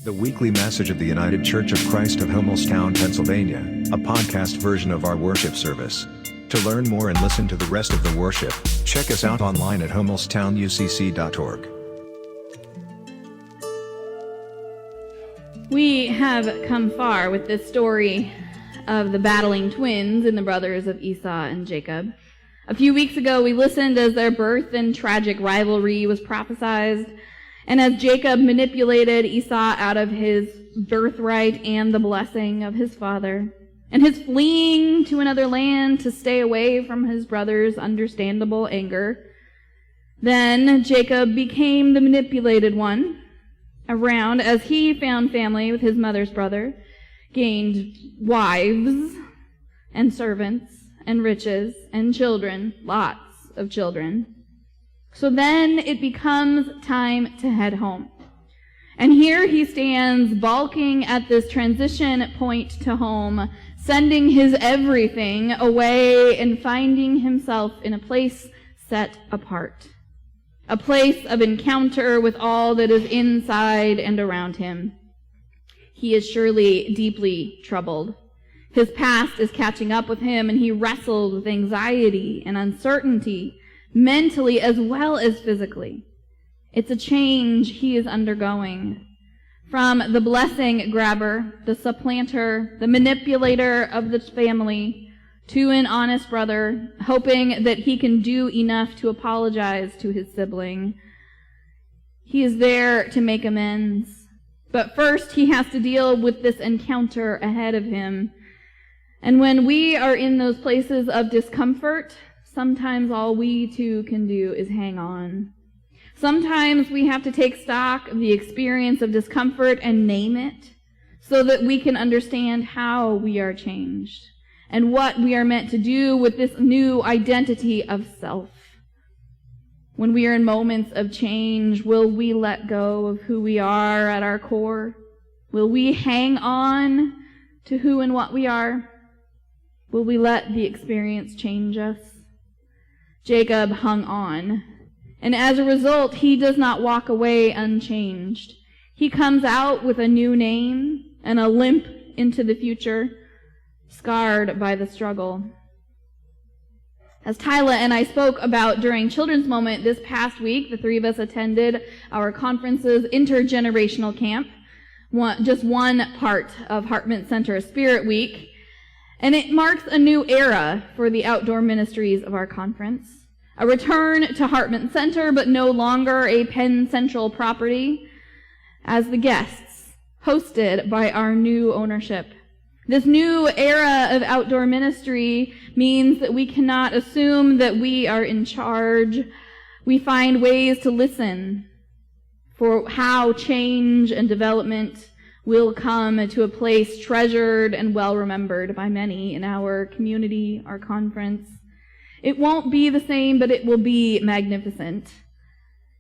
The weekly message of the United Church of Christ of Hummelstown, Pennsylvania, a podcast version of our worship service. To learn more and listen to the rest of the worship, check us out online at hummelstownucc.org. We have come far with this story of the battling twins and the brothers of Esau and Jacob. A few weeks ago, we listened as their birth and tragic rivalry was prophesied, and as Jacob manipulated Esau out of his birthright and the blessing of his father, and his fleeing to another land to stay away from his brother's understandable anger. Then Jacob became the manipulated one around as he found family with his mother's brother, gained wives and servants and riches and children, lots of children. So then it becomes time to head home. And here he stands balking at this transition point to home, sending his everything away and finding himself in a place set apart. A place of encounter with all that is inside and around him. He is surely deeply troubled. His past is catching up with him, and he wrestles with anxiety and uncertainty, mentally as well as physically. It's a change he is undergoing. From the blessing grabber, the supplanter, the manipulator of the family, to an honest brother, hoping that he can do enough to apologize to his sibling. He is there to make amends. But first, he has to deal with this encounter ahead of him. And when we are in those places of discomfort, sometimes all we too can do is hang on. Sometimes we have to take stock of the experience of discomfort and name it so that we can understand how we are changed and what we are meant to do with this new identity of self. When we are in moments of change, will we let go of who we are at our core? Will we hang on to who and what we are? Will we let the experience change us? Jacob hung on, and as a result, he does not walk away unchanged. He comes out with a new name and a limp into the future, scarred by the struggle. As Tyla and I spoke about during Children's Moment this past week, the three of us attended our conference's intergenerational camp, just one part of Hartman Center Spirit Week, and it marks a new era for the outdoor ministries of our conference. A return to Hartman Center, but no longer a Penn Central property, as the guests, hosted by our new ownership. This new era of outdoor ministry means that we cannot assume that we are in charge. We find ways to listen for how change and development will come to a place treasured and well remembered by many in our community, our conference. It won't be the same, but it will be magnificent.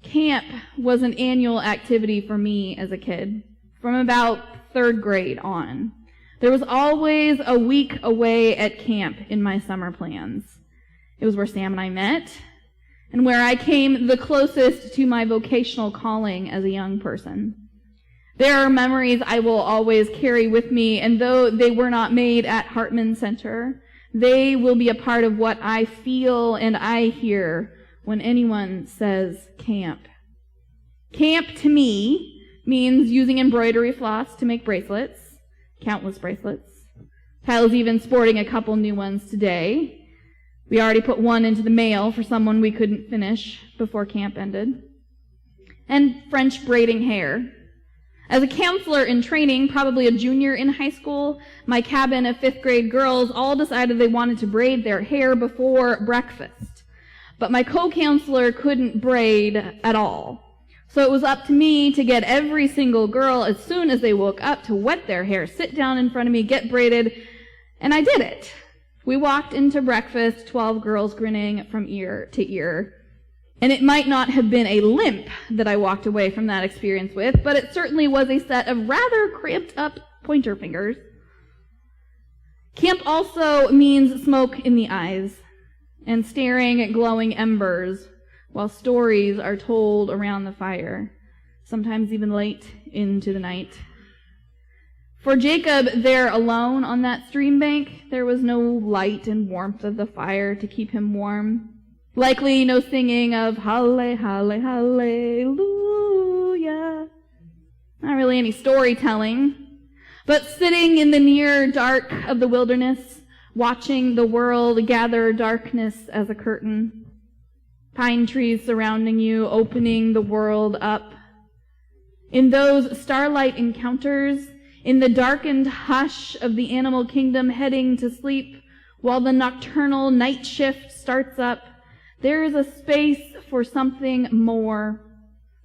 Camp was an annual activity for me as a kid, from about third grade on. There was always a week away at camp in my summer plans. It was where Sam and I met, and where I came the closest to my vocational calling as a young person. There are memories I will always carry with me, and though they were not made at Hartman Center, they will be a part of what I feel and I hear when anyone says camp. Camp to me means using embroidery floss to make bracelets, countless bracelets. Kyle's even sporting a couple new ones today. We already put one into the mail for someone we couldn't finish before camp ended. And French braiding hair. As a counselor in training, probably a junior in high school, my cabin of fifth grade girls all decided they wanted to braid their hair before breakfast. But my co-counselor couldn't braid at all. So it was up to me to get every single girl as soon as they woke up to wet their hair, sit down in front of me, get braided, and I did it. We walked into breakfast, 12 girls grinning from ear to ear. And it might not have been a limp that I walked away from that experience with, but it certainly was a set of rather cramped up pointer fingers. Camp also means smoke in the eyes and staring at glowing embers while stories are told around the fire. sometimes even late into the night. For Jacob, there alone on that stream bank, there was no light and warmth of the fire to keep him warm. Likely no singing of halle, halle, hallelujah. Not really any storytelling, but sitting in the near dark of the wilderness, watching the world gather darkness as a curtain. Pine trees surrounding you, opening the world up. In those starlight encounters, in the darkened hush of the animal kingdom heading to sleep, while the nocturnal night shift starts up, there is a space for something more.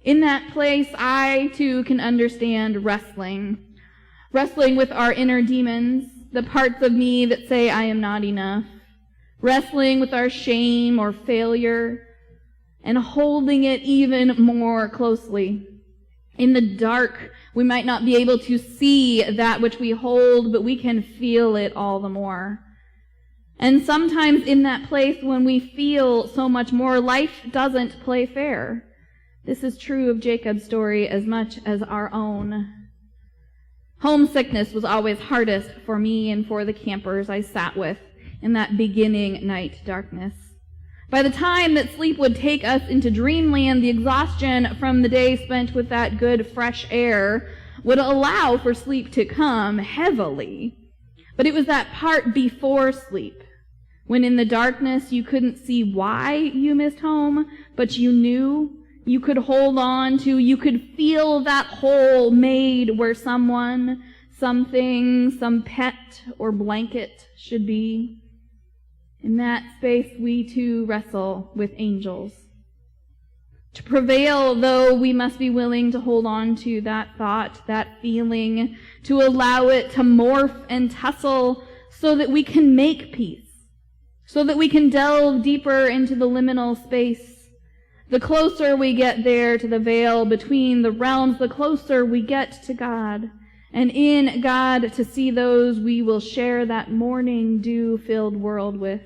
In that place, I, too, can understand wrestling. Wrestling with our inner demons, the parts of me that say I am not enough. Wrestling with our shame or failure, and holding it even more closely. In the dark, we might not be able to see that which we hold, but we can feel it all the more. And sometimes in that place when we feel so much more, life doesn't play fair. This is true of Jacob's story as much as our own. Homesickness was always hardest for me and for the campers I sat with in that beginning night darkness. By the time that sleep would take us into dreamland, the exhaustion from the day spent with that good fresh air would allow for sleep to come heavily. But it was that part before sleep, when in the darkness you couldn't see why you missed home, but you knew, you could hold on to, you could feel that hole made where someone, something, some pet or blanket should be. In that space, we too wrestle with angels. To prevail, though, we must be willing to hold on to that thought, that feeling, to allow it to morph and tussle so that we can make peace, so that we can delve deeper into the liminal space. The closer we get there to the veil between the realms, the closer we get to God, and in God to see those we will share that morning dew-filled world with,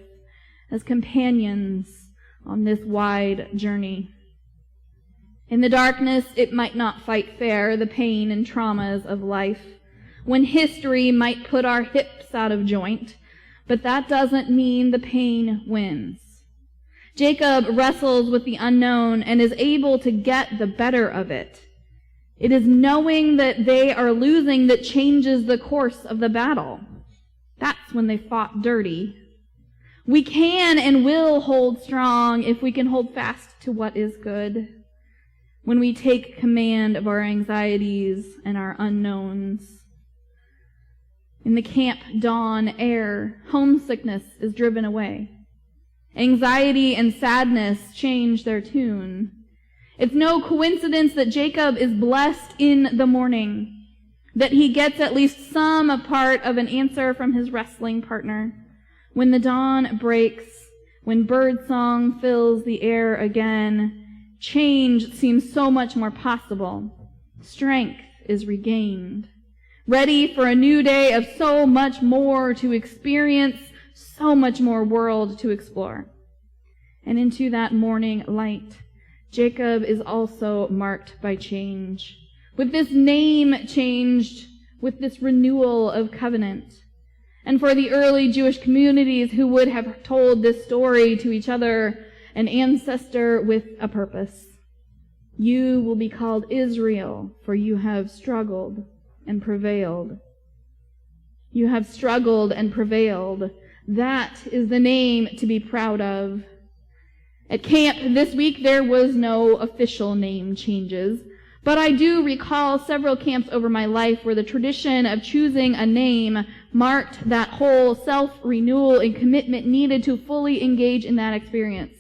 as companions on this wide journey. In the darkness, it might not fight fair, the pain and traumas of life, when history might put our hips out of joint, but that doesn't mean the pain wins. Jacob wrestles with the unknown and is able to get the better of it. It is knowing that they are losing that changes the course of the battle. That's when they fought dirty. We can and will hold strong if we can hold fast to what is good. When we take command of our anxieties and our unknowns. In the camp dawn air, homesickness is driven away. Anxiety and sadness change their tune. It's no coincidence that Jacob is blessed in the morning, that he gets at least some part of an answer from his wrestling partner. When the dawn breaks, when birdsong fills the air again, change seems so much more possible. Strength is regained. Ready for a new day of so much more to experience, so much more world to explore. And into that morning light, Jacob is also marked by change. With this name changed, with this renewal of covenant. And for the early Jewish communities who would have told this story to each other, an ancestor with a purpose. You will be called Israel, for you have struggled and prevailed. You have struggled and prevailed. That is the name to be proud of. At camp this week, there was no official name changes, but I do recall several camps over my life where the tradition of choosing a name marked that whole self-renewal and commitment needed to fully engage in that experience.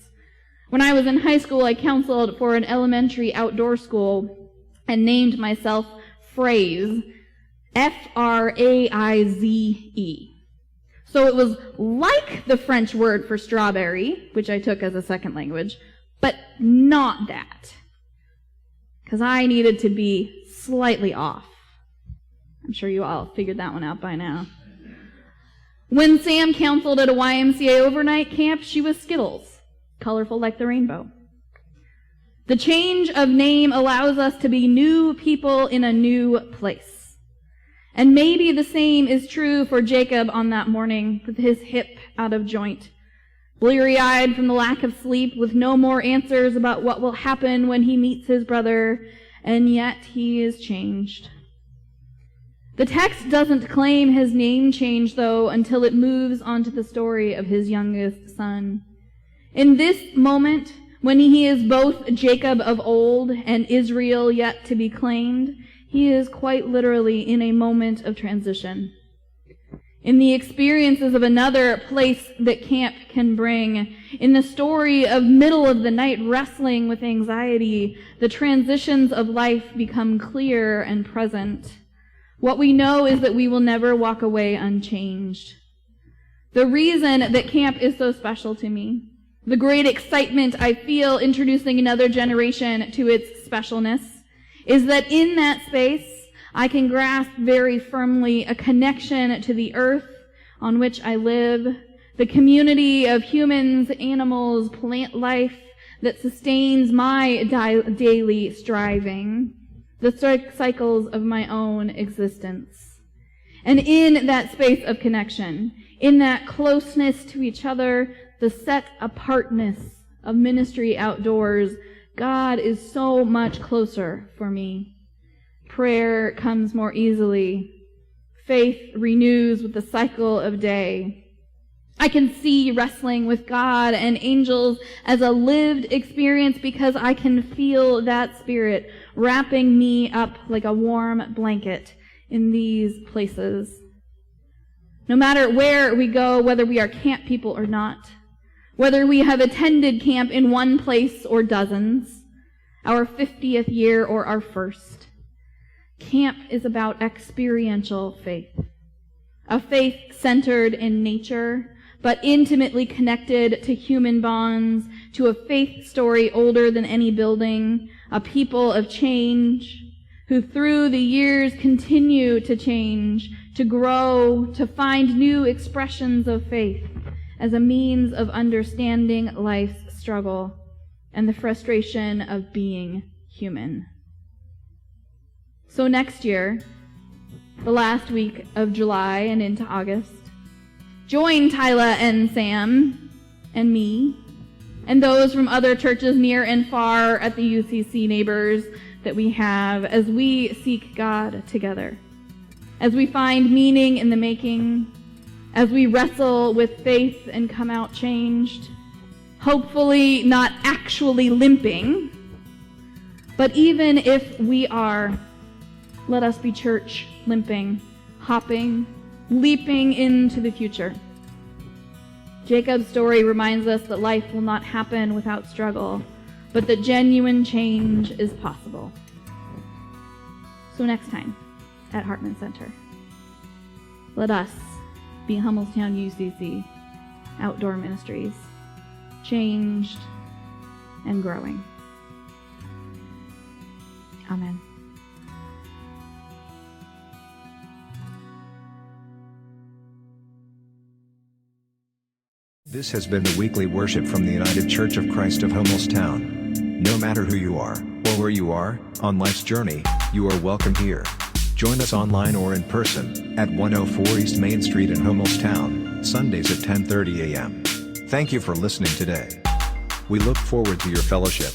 When I was in high school, I counseled for an elementary outdoor school and named myself Phrase, F-R-A-I-Z-E. So it was like the French word for strawberry, which I took as a second language, but not that. Because I needed to be slightly off. I'm sure you all figured that one out by now. When Sam counseled at a YMCA overnight camp, she was Skittles, colorful like the rainbow. The change of name allows us to be new people in a new place. And maybe the same is true for Jacob on that morning with his hip out of joint, bleary-eyed from the lack of sleep, with no more answers about what will happen when he meets his brother, and yet he is changed. The text doesn't claim his name change, though, until it moves on to the story of his youngest son. In this moment, when he is both Jacob of old and Israel yet to be claimed, he is quite literally in a moment of transition. In the experiences of another place that camp can bring, in the story of middle of the night wrestling with anxiety, the transitions of life become clear and present. What we know is that we will never walk away unchanged. The reason that camp is so special to me, the great excitement I feel introducing another generation to its specialness, is that in that space, I can grasp very firmly a connection to the earth on which I live, the community of humans, animals, plant life that sustains my daily striving, the cycles of my own existence. And in that space of connection, in that closeness to each other, the set apartness of ministry outdoors, God is so much closer for me. Prayer comes more easily. Faith renews with the cycle of day. I can see wrestling with God and angels as a lived experience because I can feel that Spirit wrapping me up like a warm blanket in these places. No matter where we go, whether we are camp people or not, whether we have attended camp in one place or dozens, our 50th year or our first, camp is about experiential faith. A faith centered in nature, but intimately connected to human bonds, to a faith story older than any building, a people of change, who through the years continue to change, to grow, to find new expressions of faith as a means of understanding life's struggle and the frustration of being human. So next year, the last week of July and into August, join Tyla and Sam and me and those from other churches near and far at the UCC neighbors that we have as we seek God together, as we find meaning in the making, as we wrestle with faith and come out changed, hopefully not actually limping, but even if we are, let us be church limping, hopping, leaping into the future. Jacob's story reminds us that life will not happen without struggle, but that genuine change is possible. So next time at Hartman Center, let us be Hummelstown UCC Outdoor Ministries, changed and growing. Amen. This has been the weekly worship from the United Church of Christ of Hummelstown. No matter who you are, or where you are, on life's journey, you are welcome here. Join us online or in person, at 104 East Main Street in Hummelstown, Sundays at 10:30 a.m. Thank you for listening today. We look forward to your fellowship.